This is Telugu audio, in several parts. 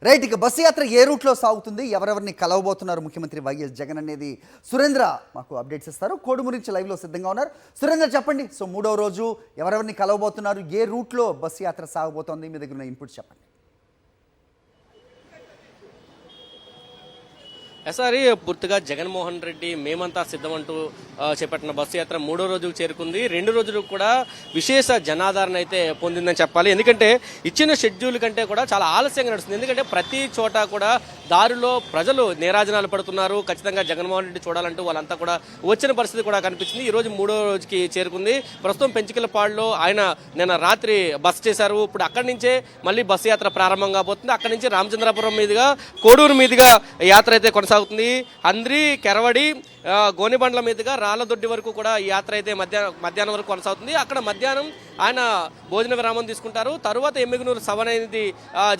రైట్, ఇక బస్సు యాత్ర ఏ రూట్లో సాగుతుంది, ఎవరెవరిని కలవబోతున్నారు ముఖ్యమంత్రి వైఎస్ జగన్ అనేది సురేంద్ర మాకు అప్డేట్స్ ఇస్తారు. కోడుమూరు నుంచి లైవ్లో సిద్ధంగా ఉన్నారు. సురేంద్ర చెప్పండి, సో మూడవ రోజు ఎవరెవరిని కలవబోతున్నారు, ఏ రూట్లో బస్సు యాత్ర సాగబోతోంది, మీ దగ్గర ఉన్న ఇన్పుట్ చెప్పండి. ఎస్ఆర్ పూర్తిగా జగన్మోహన్ రెడ్డి మేమంతా సిద్ధమంటూ చేపట్టిన బస్సు యాత్ర మూడో రోజుకు చేరుకుంది. 2 రోజులకు కూడా విశేష జనాదరణ అయితే పొందిందని చెప్పాలి. ఎందుకంటే ఇచ్చిన షెడ్యూల్ కంటే కూడా చాలా ఆలస్యంగా నడుస్తుంది. ఎందుకంటే ప్రతి చోట కూడా దారిలో ప్రజలు నీరాజనాలు పడుతున్నారు. ఖచ్చితంగా జగన్మోహన్ రెడ్డి చూడాలంటూ వాళ్ళంతా కూడా వచ్చిన పరిస్థితి కూడా కనిపించింది. ఈ రోజు మూడో రోజుకి చేరుకుంది. ప్రస్తుతం పెంచికలపాడులో ఆయన నిన్న రాత్రి బస చేశారు. ఇప్పుడు అక్కడి నుంచే మళ్ళీ బస్సు యాత్ర ప్రారంభం కాబోతుంది. అక్కడి నుంచి రామచంద్రాపురం మీదుగా కోడూరు మీదుగా యాత్ర అయితే కొనసాగుతుంది. అంద్రి కెరవడి గోనిబండ్ల మీదుగా రాళ్లదొడ్డి వరకు కూడా ఈ యాత్ర అయితే మధ్యాహ్నం వరకు కొనసాగుతుంది. అక్కడ మధ్యాహ్నం ఆయన భోజన విరామం తీసుకుంటారు. తరువాత ఎమ్మిగనూరు సభ అనేది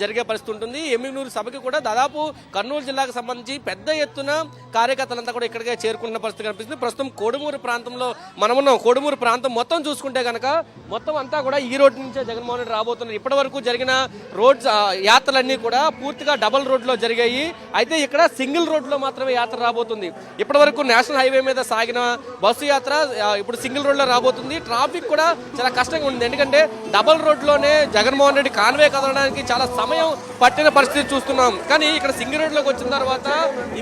జరిగే పరిస్థితి ఉంటుంది. ఎమ్మిగనూరు సభకి కూడా దాదాపు కర్నూలు జిల్లాకు సంబంధించి పెద్ద ఎత్తున కార్యకర్తలంతా కూడా ఇక్కడికే చేరుకున్న పరిస్థితి కనిపిస్తుంది. ప్రస్తుతం కోడుమూరు ప్రాంతంలో మనమున్నాం. కోడుమూరు ప్రాంతం మొత్తం చూసుకుంటే కనుక మొత్తం అంతా కూడా ఈ రోడ్డు నుంచే జగన్మోహన్ రెడ్డి రాబోతున్నారు. ఇప్పటి వరకు జరిగిన రోడ్స్ యాత్రలన్నీ కూడా పూర్తిగా డబల్ రోడ్లో జరిగాయి. అయితే ఇక్కడ సింగిల్ రోడ్లో మాత్రమే యాత్ర రాబోతుంది. ఇప్పటి వరకు నేషనల్ హైవే మీద సాగిన బస్సు యాత్ర ఇప్పుడు సింగిల్ రోడ్లో రాబోతుంది. ట్రాఫిక్ కూడా చాలా కష్టంగా ఉంది. ఎందుకంటే డబల్ రోడ్లోనే జగన్మోహన్ రెడ్డి కాన్వే కదలడానికి చాలా సమయం పట్టిన పరిస్థితి చూస్తున్నాం. కానీ ఇక్కడ సింగిల్ రోడ్లోకి వచ్చిన తర్వాత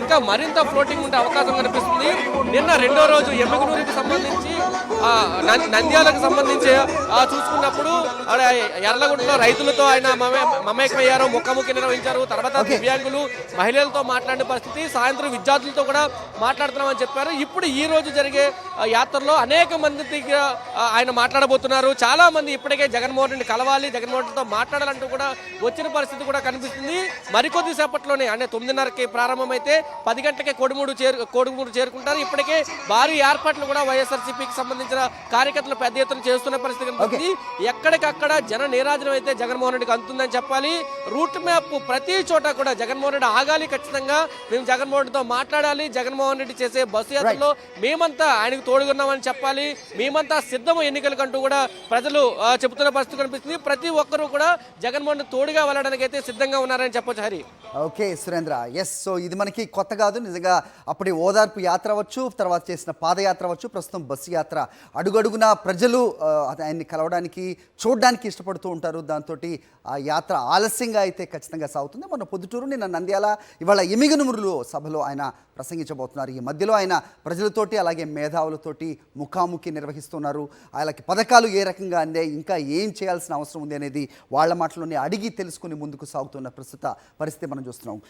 ఇంకా మరింత ఫ్లోటింగ్ ఉండే అవకాశం కనిపిస్తుంది. నిన్న రెండో రోజు ఎమ్మిగనూరుకి సంబంధించి నంద్యాలకు సంబంధించి చూసుకున్నప్పుడు ఎర్లగుంటలో రైతులతో ఆయన మమేకమయ్యారు, ముఖాముఖి నిర్వహించారు. తర్వాత దివ్యాంగులు మహిళలతో మాట్లాడిన పరిస్థితి, సాయంత్రం విద్యార్థులతో కూడా మాట్లాడుతున్నామని చెప్పారు. ఇప్పుడు ఈ రోజు జరిగే యాత్రలో అనేక మందికి ఆయన మాట్లాడబోతున్నారు. చాలా మంది ఇప్పటికే జగన్మోహన్ రెడ్డి కలవాలి, జగన్మోహన్ రెడ్డితో మాట్లాడాలంటూ కూడా వచ్చిన పరిస్థితి కూడా కనిపిస్తుంది. మరికొద్ది సేపట్లోనే అంటే 9:30కి ప్రారంభమైతే 10 గంటలకే కోడుమూరు చేరుకుంటారు. ఇప్పటికే భారీ ఏర్పాట్లు కూడా వైఎస్ఆర్సీపీకి సంబంధించిన కార్యకర్తలు పెద్ద ఎత్తున చేస్తున్న పరిస్థితి కనిపిస్తుంది. ఎక్కడికక్కడ జన నీరాజనం అయితే జగన్మోహన్ రెడ్డికి అందుతుందని చెప్పాలి. రూట్ మ్యాప్ ప్రతి చోట కూడా జగన్మోహన్ రెడ్డి ఆగాలి, ఖచ్చితంగా మేము జగన్మోహన్ రెడ్డితో మాట్లాడాలి, జగన్మోహన్ రెడ్డి చేసే బస్సు యాత్రలో మేమంతా ఆయనకు తోడుగున్నామని చెప్పాలి, మేమంతా సిద్ధము ఎన్నికలకంటూ కూడా ప్రజలు చెబుతున్న పరిస్థితి కనిపిస్తుంది. ప్రతి ఒక్కరూ కూడా జగన్మోహన్ తోడుగా వెళ్ళడానికి అయితే సిద్ధంగా ఉన్నారని చెప్పొచ్చు. Hari, okay Surendra, yes. So ఇది మనకి కొత్త కాదు నిజంగా. అప్పటి ఓదార్పు యాత్ర అవ్వచ్చు, తర్వాత చేసిన పాదయాత్ర అవ్వచ్చు, ప్రస్తుతం బస్సు యాత్ర. అడుగడుగున ప్రజలు ఆయన్ని కలవడానికి, చూడడానికి ఇష్టపడుతూ ఉంటారు. దాంతో ఆ యాత్ర ఆలస్యంగా అయితే ఖచ్చితంగా సాగుతుంది. మొన్న పొద్దుటూరు, నిన్న నంద్యాల, ఇవాళ ఎమ్మిగనూరులో సభలో ఆయన ప్రసంగించబోతున్నారు. ఈ మధ్యలో ఆయన ప్రజలతోటి అలాగే మేధావులతోటి ముఖాముఖి నిర్వహిస్తున్నారు. వాళ్ళకి పథకాలు ఏ రకంగా అందాయి, ఇంకా ఏం చేయాల్సిన అవసరం ఉంది అనేది వాళ్ళ మాటలోనే అడిగి తెలుసుకుని ముందుకు సాగుతున్న ప్రస్తుత పరిస్థితి మనం చూస్తున్నాం.